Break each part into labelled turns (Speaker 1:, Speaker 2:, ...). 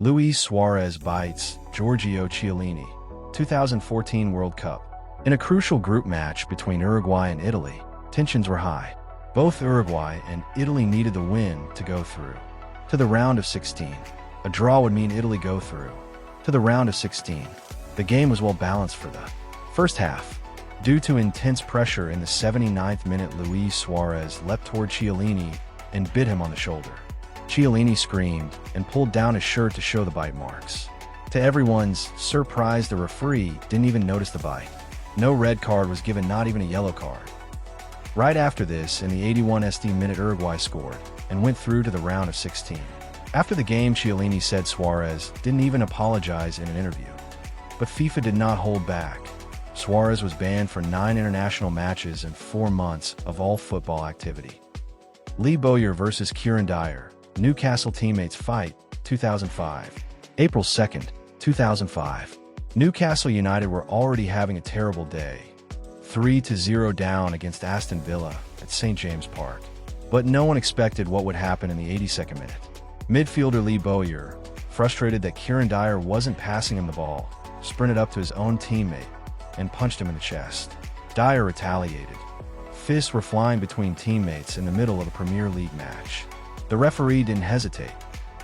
Speaker 1: Luis Suarez bites Giorgio Chiellini, 2014 World Cup. In a crucial group match between Uruguay and Italy, tensions were high. Both Uruguay and Italy needed the win to go through to the round of 16. A draw would mean Italy go through to the round of 16. The game was well balanced for the first half. Due to intense pressure in the 79th minute, Luis Suarez leapt toward Chiellini and bit him on the shoulder. Chiellini screamed and pulled down his shirt to show the bite marks. To everyone's surprise, the referee didn't even notice the bite. No red card was given, not even a yellow card. Right after this, in the 81st minute, Uruguay scored and went through to the round of 16. After the game, Chiellini said Suarez didn't even apologize in an interview. But FIFA did not hold back. Suarez was banned for 9 international matches and 4 months of all football activity. Lee Bowyer vs. Kieran Dyer, Newcastle teammates fight, 2005. April 2nd, 2005. Newcastle United were already having a terrible day. 3-0 down against Aston Villa at St. James Park. But no one expected what would happen in the 82nd minute. Midfielder Lee Bowyer, frustrated that Kieran Dyer wasn't passing him the ball, sprinted up to his own teammate and punched him in the chest. Dyer retaliated. Fists were flying between teammates in the middle of a Premier League match. The referee didn't hesitate.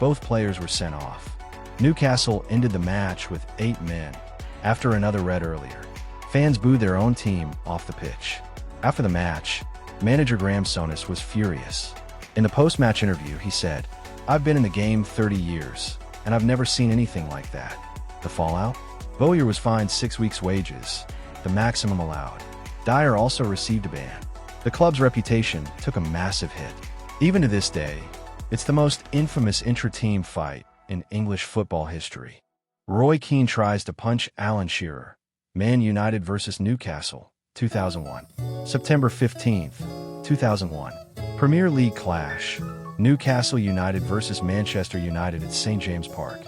Speaker 1: Both players were sent off. Newcastle ended the match with 8 men, after another red earlier. Fans booed their own team off the pitch. After the match, manager Graham Souness was furious. In the post-match interview, he said, "I've been in the game 30 years, and I've never seen anything like that." The fallout? Bowyer was fined 6 weeks' wages, the maximum allowed. Dyer also received a ban. The club's reputation took a massive hit. Even to this day, it's the most infamous intra-team fight in English football history. Roy Keane tries to punch Alan Shearer. Man United vs. Newcastle, 2001. September 15th, 2001. Premier League clash. Newcastle United vs. Manchester United at St. James Park.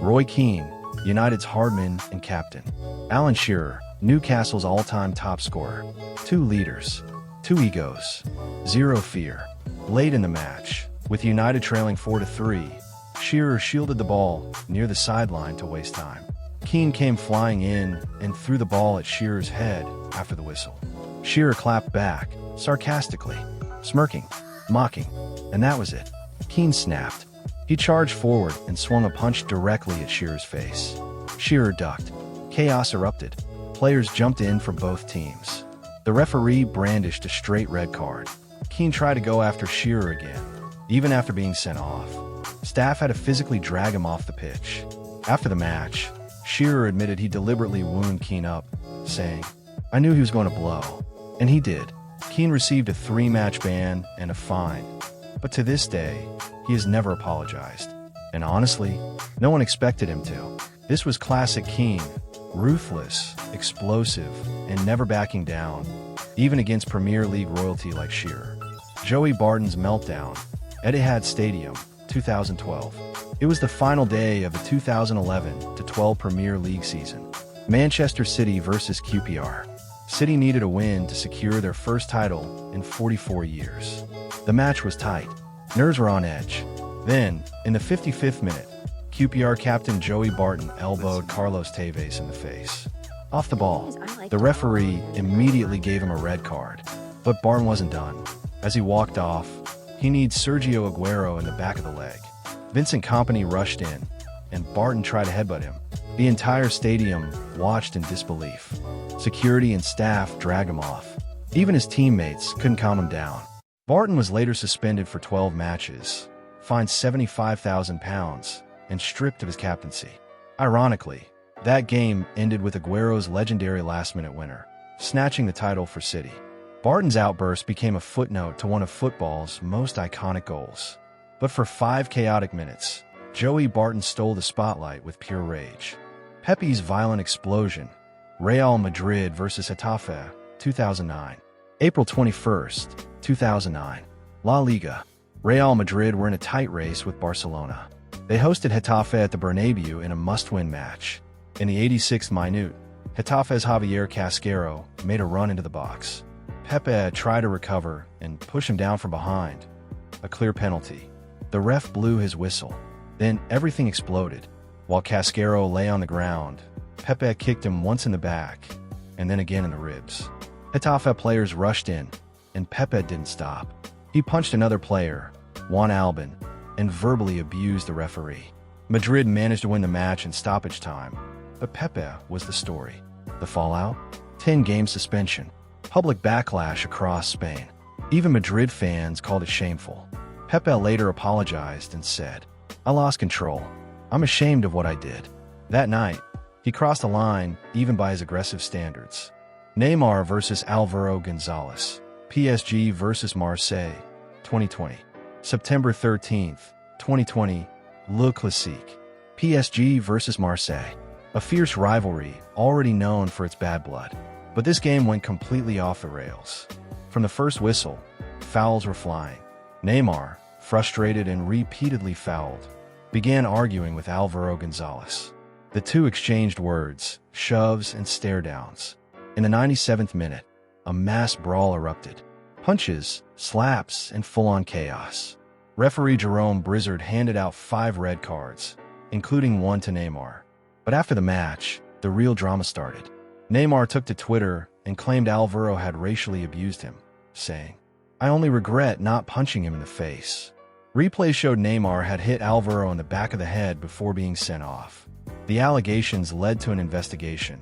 Speaker 1: Roy Keane, United's hardman and captain. Alan Shearer, Newcastle's all-time top scorer. 2 leaders, 2 egos, 0 fear. Late in the match, with United trailing 4-3, Shearer shielded the ball near the sideline to waste time. Keane came flying in and threw the ball at Shearer's head after the whistle. Shearer clapped back, sarcastically, smirking, mocking, and that was it. Keane snapped. He charged forward and swung a punch directly at Shearer's face. Shearer ducked. Chaos erupted. Players jumped in for both teams. The referee brandished a straight red card. Keane tried to go after Shearer again, even after being sent off. Staff had to physically drag him off the pitch. After the match, Shearer admitted he deliberately wound Keane up, saying, "I knew he was going to blow." And he did. Keane received a 3-match ban and a fine. But to this day, he has never apologized. And honestly, no one expected him to. This was classic Keane, ruthless, explosive, and never backing down, even against Premier League royalty like Shearer. Joey Barton's meltdown, Etihad Stadium, 2012. It was the final day of the 2011-12 Premier League season. Manchester City vs. QPR. City needed a win to secure their first title in 44 years. The match was tight. Nerves were on edge. Then, in the 55th minute, QPR captain Joey Barton elbowed Carlos Tevez in the face. Off the ball, the referee immediately gave him a red card. But Barton wasn't done. As he walked off, he kneed Sergio Aguero in the back of the leg. Vincent Kompany rushed in, and Barton tried to headbutt him. The entire stadium watched in disbelief. Security and staff dragged him off. Even his teammates couldn't calm him down. Barton was later suspended for 12 matches, fined £75,000, and stripped of his captaincy. Ironically, that game ended with Aguero's legendary last-minute winner, snatching the title for City. Barton's outburst became a footnote to one of football's most iconic goals. But for 5 chaotic minutes, Joey Barton stole the spotlight with pure rage. Pepe's violent explosion. Real Madrid vs. Getafe, 2009. April 21st, 2009. La Liga. Real Madrid were in a tight race with Barcelona. They hosted Getafe at the Bernabeu in a must-win match. In the 86th minute, Getafe's Javier Casquero made a run into the box. Pepe tried to recover and push him down from behind. A clear penalty. The ref blew his whistle. Then everything exploded. While Casquero lay on the ground, Pepe kicked him once in the back, and then again in the ribs. Getafe players rushed in, and Pepe didn't stop. He punched another player, Juan Albin, and verbally abused the referee. Madrid managed to win the match in stoppage time, but Pepe was the story. The fallout? 10-game suspension. Public backlash across Spain. Even Madrid fans called it shameful. Pepe later apologized and said, "I lost control. I'm ashamed of what I did." That night, he crossed the line even by his aggressive standards. Neymar versus Álvaro González. PSG versus Marseille, 2020. September 13th, 2020, Le Classique. PSG versus Marseille. A fierce rivalry already known for its bad blood. But this game went completely off the rails. From the first whistle, fouls were flying. Neymar, frustrated and repeatedly fouled, began arguing with Álvaro González. The two exchanged words, shoves and stare-downs. In the 97th minute, a mass brawl erupted. Punches, slaps, and full-on chaos. Referee Jerome Brizzard handed out 5 red cards, including one to Neymar. But after the match, the real drama started. Neymar took to Twitter and claimed Álvaro had racially abused him, saying, "I only regret not punching him in the face." Replays showed Neymar had hit Álvaro in the back of the head before being sent off. The allegations led to an investigation.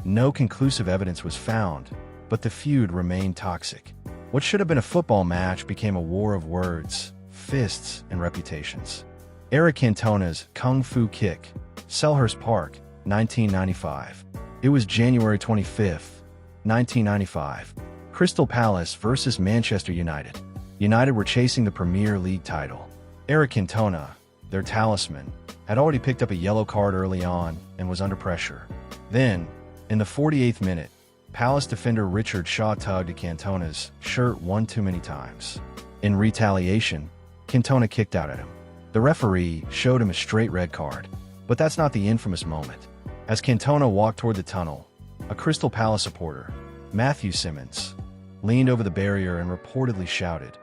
Speaker 1: No conclusive evidence was found, but the feud remained toxic. What should have been a football match became a war of words, fists, and reputations. Eric Cantona's Kung Fu Kick, Selhurst Park, 1995. It was January 25th, 1995. Crystal Palace versus Manchester United. United were chasing the Premier League title. Eric Cantona, their talisman, had already picked up a yellow card early on and was under pressure. Then, in the 48th minute, Palace defender Richard Shaw tugged at Cantona's shirt one too many times. In retaliation, Cantona kicked out at him. The referee showed him a straight red card. But that's not the infamous moment. As Cantona walked toward the tunnel, a Crystal Palace supporter, Matthew Simmons, leaned over the barrier and reportedly shouted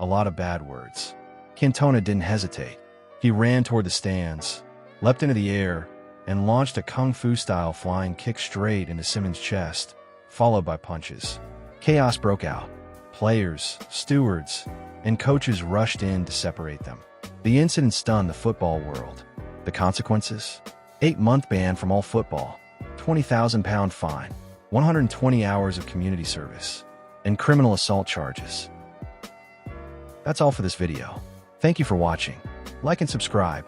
Speaker 1: a lot of bad words. Cantona didn't hesitate. He ran toward the stands, leapt into the air, and launched a kung fu-style flying kick straight into Simmons' chest, followed by punches. Chaos broke out. Players, stewards, and coaches rushed in to separate them. The incident stunned the football world. The consequences? 8-month ban from all football, £20,000 fine, 120 hours of community service, and criminal assault charges. That's all for this video. Thank you for watching. Like and subscribe.